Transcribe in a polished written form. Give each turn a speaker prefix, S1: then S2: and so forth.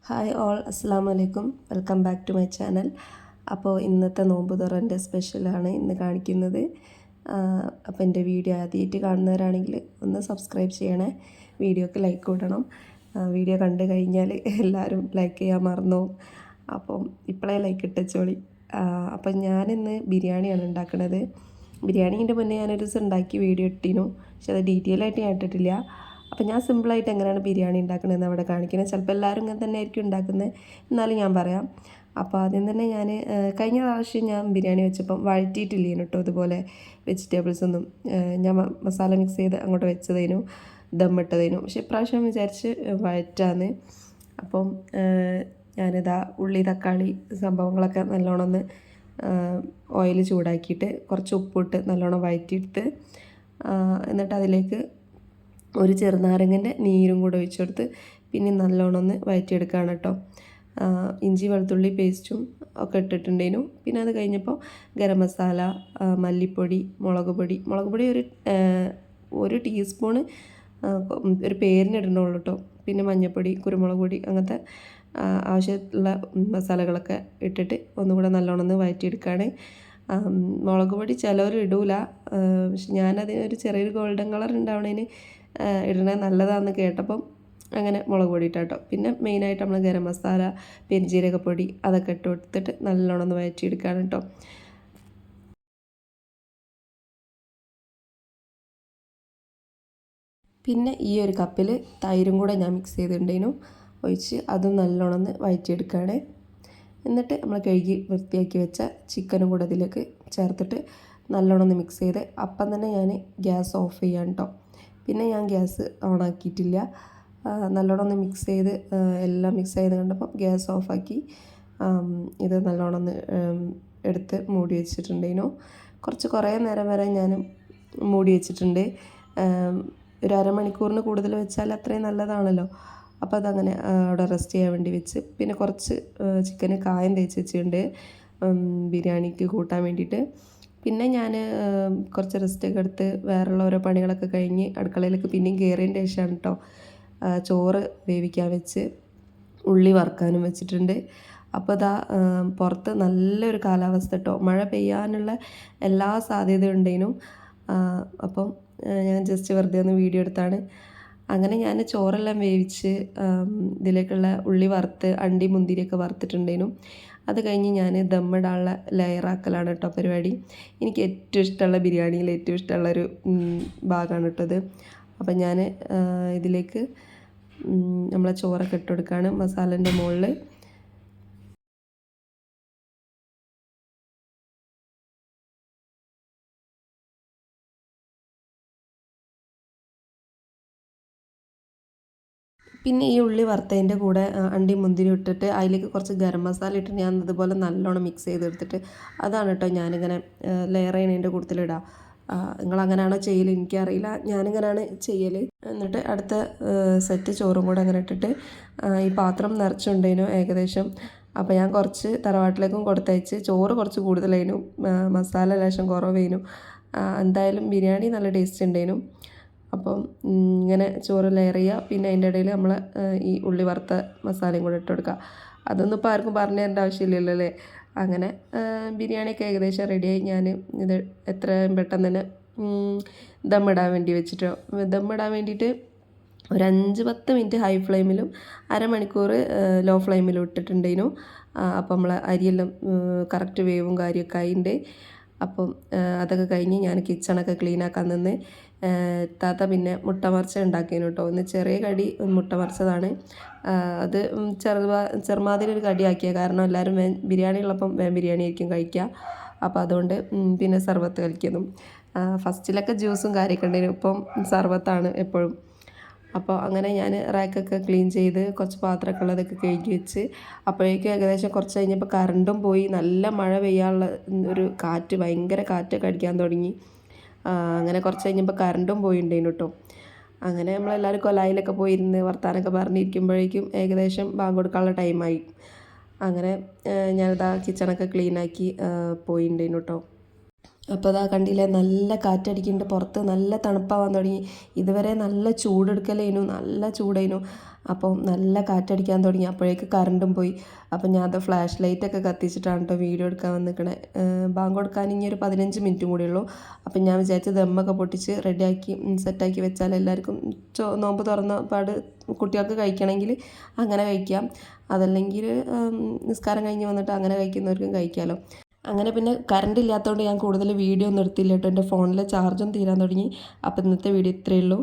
S1: Hi all, അസ്സാം വലൈക്കും. Welcome back to my channel. അപ്പോൾ ഇന്നത്തെ നോമ്പ് തുറൻ്റെ സ്പെഷ്യലാണ് ഇന്ന് കാണിക്കുന്നത്. അപ്പോൾ എൻ്റെ വീഡിയോ ആദ്യമായിട്ട് കാണുന്നവരാണെങ്കിൽ ഒന്ന് സബ്സ്ക്രൈബ് ചെയ്യണേ, വീഡിയോക്ക് ലൈക്ക് കൊടുക്കണം. വീഡിയോ കണ്ടു കഴിഞ്ഞാൽ എല്ലാവരും ലൈക്ക് ചെയ്യാൻ മറന്നു. അപ്പം ഇപ്പോഴേ ലൈക്ക് ഇട്ടച്ചോളി. അപ്പം ഞാനിന്ന് ബിരിയാണിയാണ് ഉണ്ടാക്കുന്നത്. ബിരിയാണീൻ്റെ മുന്നേ ഞാനൊരു ദിവസം ഉണ്ടാക്കി വീഡിയോ ഇട്ടിരുന്നു, പക്ഷെ അത് ഡീറ്റെയിൽ ആയിട്ട് ഞാൻ ഇട്ടിട്ടില്ല. അപ്പോൾ ഞാൻ സിമ്പിളായിട്ട് എങ്ങനെയാണ് ബിരിയാണി ഉണ്ടാക്കുന്നതെന്ന് അവിടെ കാണിക്കുന്നത്. ചിലപ്പോൾ എല്ലാവരും ഇങ്ങനെ തന്നെ ആയിരിക്കും ഉണ്ടാക്കുന്നത്, എന്നാലും ഞാൻ പറയാം. അപ്പോൾ ആദ്യം തന്നെ ഞാൻ കഴിഞ്ഞ പ്രാവശ്യം ഞാൻ ബിരിയാണി വെച്ചപ്പം വഴറ്റിയിട്ടില്ലേനു കേട്ടോ. അതുപോലെ വെജിറ്റബിൾസ് ഒന്നും ഞാൻ മസാല മിക്സ് ചെയ്ത് അങ്ങോട്ട് വെച്ചതേനു, ദമ്മിട്ടതേനു. പക്ഷേ ഇപ്രാവശ്യം വിചാരിച്ച് വഴറ്റാന്ന്. അപ്പം ഞാനിതാ ഉള്ളി തക്കാളി സംഭവങ്ങളൊക്കെ നല്ലോണം ഒന്ന് ഓയിൽ ചൂടാക്കിയിട്ട് കുറച്ച് ഉപ്പിട്ട് നല്ലോണം വഴറ്റിയെടുത്ത്, എന്നിട്ട് അതിലേക്ക് ഒരു ചെറുനാരങ്ങൻ്റെ നീരും കൂടെ ഒഴിച്ചെടുത്ത് പിന്നെ നല്ലോണം ഒന്ന് വഴറ്റിയെടുക്കുകയാണ് കേട്ടോ. ഇഞ്ചി വെളുത്തുള്ളി പേസ്റ്റും ഒക്കെ ഇട്ടിട്ടുണ്ടേനു. പിന്നെ അത് കഴിഞ്ഞപ്പോൾ ഗരം മസാല, മല്ലിപ്പൊടി, മുളക് പൊടി ഒരു ടീസ്പൂണ് ഒരു പേരിന് ഇടണുള്ളൂ കേട്ടോ. പിന്നെ മഞ്ഞൾപ്പൊടി, കുരുമുളക് പൊടി, അങ്ങനത്തെ ആവശ്യമുള്ള മസാലകളൊക്കെ ഇട്ടിട്ട് ഒന്നുകൂടെ നല്ലോണം ഒന്ന് വഴറ്റിയെടുക്കുകയാണ്. മുളക് പൊടി ചിലവർ ഇടൂല, പക്ഷെ ഞാനതിനൊരു ചെറിയൊരു ഗോൾഡൻ കളർ ഉണ്ടാവണതിന് ഇടണത് നല്ലതാണെന്ന് കേട്ടപ്പം അങ്ങനെ മുളക് പൊടി ഇട്ടാട്ടോ. പിന്നെ മെയിനായിട്ട് നമ്മൾ ഗരം മസാല, പെരുംജീരകപ്പൊടി അതൊക്കെ ഇട്ട് കൊടുത്തിട്ട് നല്ലോണം ഒന്ന് വഴറ്റിയെടുക്കുകയാണ് കേട്ടോ. പിന്നെ ഈ ഒരു കപ്പിൽ തൈരും കൂടെ ഞാൻ മിക്സ് ചെയ്തിട്ടുണ്ടേനു, ഒഴിച്ച് അതും നല്ലോണം ഒന്ന് വഴറ്റിയെടുക്കുകയാണ്. എന്നിട്ട് നമ്മൾ കഴുകി വൃത്തിയാക്കി വെച്ച ചിക്കനും കൂടെ അതിലേക്ക് ചേർത്തിട്ട് നല്ലോണം ഒന്ന് മിക്സ് ചെയ്ത് അപ്പം തന്നെ ഞാൻ ഗ്യാസ് ഓഫ് ചെയ്യാൻ കേട്ടോ. പിന്നെ ഞാൻ ഗ്യാസ് ഓണാക്കിയിട്ടില്ല. നല്ലോണം ഒന്ന് മിക്സ് ചെയ്ത് എല്ലാം മിക്സ് ചെയ്ത് കണ്ടപ്പോൾ ഗ്യാസ് ഓഫാക്കി ഇത് നല്ലോണം ഒന്ന് എടുത്ത് മൂടി വെച്ചിട്ടുണ്ടേനു. കുറേ നേരം വരെ ഞാൻ മൂടി വെച്ചിട്ടുണ്ട്. ഒരു അരമണിക്കൂറിന് കൂടുതൽ വെച്ചാൽ അത്രയും നല്ലതാണല്ലോ. അപ്പോൾ അതങ്ങനെ അവിടെ റെസ്റ്റ് ചെയ്യാൻ വേണ്ടി വെച്ച്, പിന്നെ കുറച്ച് ചിക്കന് കായം തേച്ച് വെച്ചിട്ടുണ്ട് ബിരിയാണിക്ക് കൂട്ടാൻ വേണ്ടിയിട്ട്. പിന്നെ ഞാൻ കുറച്ച് റെസ്റ്റൊക്കെ എടുത്ത് വേറെയുള്ള ഓരോ പണികളൊക്കെ കഴിഞ്ഞ് അടുക്കളയിലേക്ക് പിന്നെയും കയറിയതിൻ്റെ ശേഷമാണ് കേട്ടോ ചോറ് വേവിക്കാൻ വെച്ച് ഉള്ളി വറുക്കാനും വെച്ചിട്ടുണ്ട്. അപ്പോൾ ഇതാ പുറത്ത് നല്ലൊരു കാലാവസ്ഥ കേട്ടോ, മഴ പെയ്യാനുള്ള എല്ലാ സാധ്യതയും ഉണ്ടേനും. അപ്പം ഞാൻ ജസ്റ്റ് വെറുതെ ഒന്ന് വീഡിയോ എടുത്താണ്. അങ്ങനെ ഞാൻ ചോറെല്ലാം വേവിച്ച് ഇതിലേക്കുള്ള ഉള്ളി വറുത്ത് അണ്ടി മുന്തിരിയൊക്കെ വറുത്തിട്ടുണ്ടേനും. അത് കഴിഞ്ഞ് ഞാൻ ദമ്മിടാനുള്ള ലെയറാക്കലാണ് കേട്ടോ പരിപാടി. എനിക്ക് ഏറ്റവും ഇഷ്ടമുള്ള ബിരിയാണിയിൽ ഏറ്റവും ഇഷ്ടമുള്ളൊരു ഭാഗമാണ് കേട്ടോ ഇത്. അപ്പം ഞാൻ ഇതിലേക്ക് നമ്മളെ ചോറൊക്കെ ഇട്ട് കൊടുക്കുകയാണ് മസാലേൻ്റെ മുകളിൽ. പിന്നെ ഈ ഉള്ളി വറുത്തതിൻ്റെ കൂടെ അണ്ടി മുന്തിരി ഇട്ടിട്ട് അതിലേക്ക് കുറച്ച് ഗരം മസാല ഇട്ടിട്ട് ഞാൻ അതുപോലെ നല്ലോണം മിക്സ് ചെയ്തെടുത്തിട്ട് അതാണ് കേട്ടോ ഞാനിങ്ങനെ ലെയർ ചെയ്യുന്നതിൻ്റെ കൂട്ടത്തിലിടുക. നിങ്ങളങ്ങനെയാണോ ചെയ്യൽ എനിക്കറിയില്ല, ഞാനിങ്ങനെയാണ് ചെയ്യൽ. എന്നിട്ട് അടുത്ത സെറ്റ് ചോറും കൂടെ അങ്ങനെ ഇട്ടിട്ട് ഈ പാത്രം നിറച്ചുണ്ടേനു ഏകദേശം. അപ്പോൾ ഞാൻ കുറച്ച് തറവാട്ടിലേക്കും കൊടുത്തയച്ച്, ചോറ് കുറച്ച് കൂടുതലായിരുന്നു, മസാല ലേശം കുറവേനു. എന്തായാലും ബിരിയാണി നല്ല ടേസ്റ്റ് ഉണ്ടേനു. അപ്പം ഇങ്ങനെ ചോറ് ലെയർ ചെയ്യുക, പിന്നെ അതിൻ്റെ ഇടയിൽ നമ്മൾ ഈ ഉള്ളി വറുത്ത മസാലയും കൂടെ ഇട്ട് കൊടുക്കുക. അതൊന്നും ഇപ്പോൾ ആർക്കും പറഞ്ഞു തരേണ്ട ആവശ്യമില്ലല്ലോ അല്ലേ. അങ്ങനെ ബിരിയാണിയൊക്കെ ഏകദേശം റെഡിയായി. ഞാൻ ഇത് എത്രയും പെട്ടെന്ന് തന്നെ ദമ്മിടാൻ വേണ്ടി വെച്ചിട്ടോ. ദമ്മിടാൻ വേണ്ടിയിട്ട് ഒരു 5-10 മിനിറ്റ് ഹൈ ഫ്ലെയിമിലും അരമണിക്കൂർ ലോ ഫ്ലെയിമിലും ഇട്ടിട്ടുണ്ടേനു. അപ്പം നമ്മൾ അരിയെല്ലാം കറക്റ്റ് വേവും കാര്യമൊക്കെ ആയിട്ടുണ്ട്. അപ്പം അതൊക്കെ കഴിഞ്ഞ് ഞാൻ കിച്ചണൊക്കെ ക്ലീനാക്കാൻ നിന്ന് താത്ത പിന്നെ മുട്ട മറിച്ച ഉണ്ടാക്കിയിരുന്നു കേട്ടോ. ഒന്ന് ചെറിയ കടി മുട്ട മറിച്ചതാണ്. അത് ചെറുമാതിരി ഒരു കടിയാക്കിയത്, കാരണം എല്ലാവരും ബിരിയാണി ഉള്ളപ്പം ബിരിയാണി ആയിരിക്കും കഴിക്കുക. അപ്പോൾ അതുകൊണ്ട് പിന്നെ സർബത്ത് കളിക്കുന്നു. ഫസ്റ്റിലൊക്കെ ജ്യൂസും കാര്യമൊക്കെ ഉണ്ടായിരുന്നു, ഇപ്പം സർബത്താണ് എപ്പോഴും. അപ്പോൾ അങ്ങനെ ഞാൻ റാക്കൊക്കെ ക്ലീൻ ചെയ്ത് കുറച്ച് പാത്രമൊക്കെ ഉള്ളതൊക്കെ കഴുകി വെച്ച്, അപ്പോഴേക്കും ഏകദേശം കുറച്ച് കഴിഞ്ഞപ്പോൾ കറണ്ടും പോയി. നല്ല മഴ പെയ്യാനുള്ള ഒരു കാറ്റ്, ഭയങ്കര കാറ്റൊക്കെ അടിക്കാൻ തുടങ്ങി. അങ്ങനെ കുറച്ച് കഴിഞ്ഞപ്പോൾ കറണ്ടും പോയിട്ടുണ്ടേനു കേട്ടോ. അങ്ങനെ നമ്മളെല്ലാവരും കൊലായിലൊക്കെ പോയിരുന്ന് വർത്താനൊക്കെ പറഞ്ഞിരിക്കുമ്പോഴേക്കും ഏകദേശം ബാങ്ക് കൊടുക്കാനുള്ള ടൈമായി. അങ്ങനെ ഞാനിതാ കിച്ചണൊക്കെ ക്ലീനാക്കി പോയിട്ടുണ്ടേനു കേട്ടോ. അപ്പോൾ അതാ കണ്ടില്ലേ, നല്ല കാറ്റടിക്കുന്നുണ്ട് പുറത്ത്, നല്ല തണുപ്പാവാൻ തുടങ്ങി. ഇതുവരെ നല്ല ചൂടെടുക്കലേനു, നല്ല ചൂടേനു. അപ്പോൾ നല്ല കാറ്റടിക്കാൻ തുടങ്ങി. അപ്പോഴേക്ക് കറണ്ടും പോയി. അപ്പോൾ ഞാൻ അത് ഫ്ലാഷ് ലൈറ്റൊക്കെ കത്തിച്ചിട്ടാണ് കേട്ടോ വീഡിയോ എടുക്കാൻ വന്നിരിക്കണേ. ബാങ്ക് കൊടുക്കാൻ ഇനി ഒരു 15 മിനിറ്റും കൂടി ഉള്ളൂ. അപ്പം ഞാൻ വിചാരിച്ച് ദമ്മൊക്കെ പൊട്ടിച്ച് റെഡിയാക്കി സെറ്റാക്കി വെച്ചാൽ എല്ലാവർക്കും നോമ്പ് തുറന്ന പാട് കുട്ടികൾക്ക് കഴിക്കണമെങ്കിൽ അങ്ങനെ കഴിക്കാം. അതല്ലെങ്കിൽ നിസ്കാരം കഴിഞ്ഞ് വന്നിട്ട് അങ്ങനെ കഴിക്കുന്നവർക്കും കഴിക്കാമല്ലോ. അങ്ങനെ പിന്നെ കറണ്ട് ഇല്ലാത്തതുകൊണ്ട് ഞാൻ കൂടുതൽ വീഡിയോ ഒന്നും എടുത്തില്ല കേട്ടോ. എൻ്റെ ഫോണിലെ ചാർജും തീരാൻ തുടങ്ങി. അപ്പോൾ ഇന്നത്തെ വീഡിയോ ഇത്രയേ ഉള്ളൂ.